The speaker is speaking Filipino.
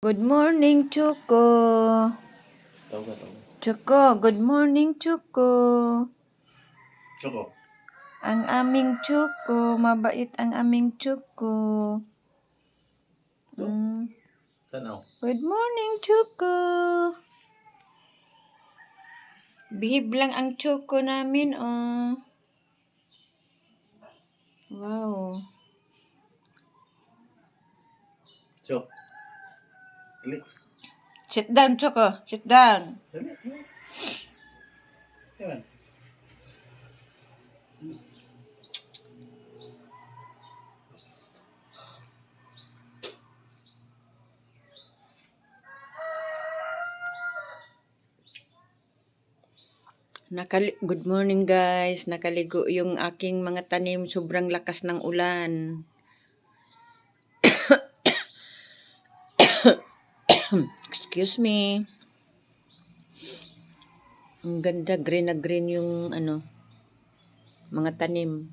Good morning, Choco. Choco, good morning, Choco. Choco. Ang aming Choco, mabait ang aming Choco. Good morning, Choco. Bihib lang ang Choco namin, oh. Wow. Choco. Dali. Sit down, Choco. Sit down. Dali. Yan. Good morning, guys. Nakaligo yung aking mga tanim. Sobrang lakas ng ulan. Excuse me. Ang ganda, green na green yung mga tanim.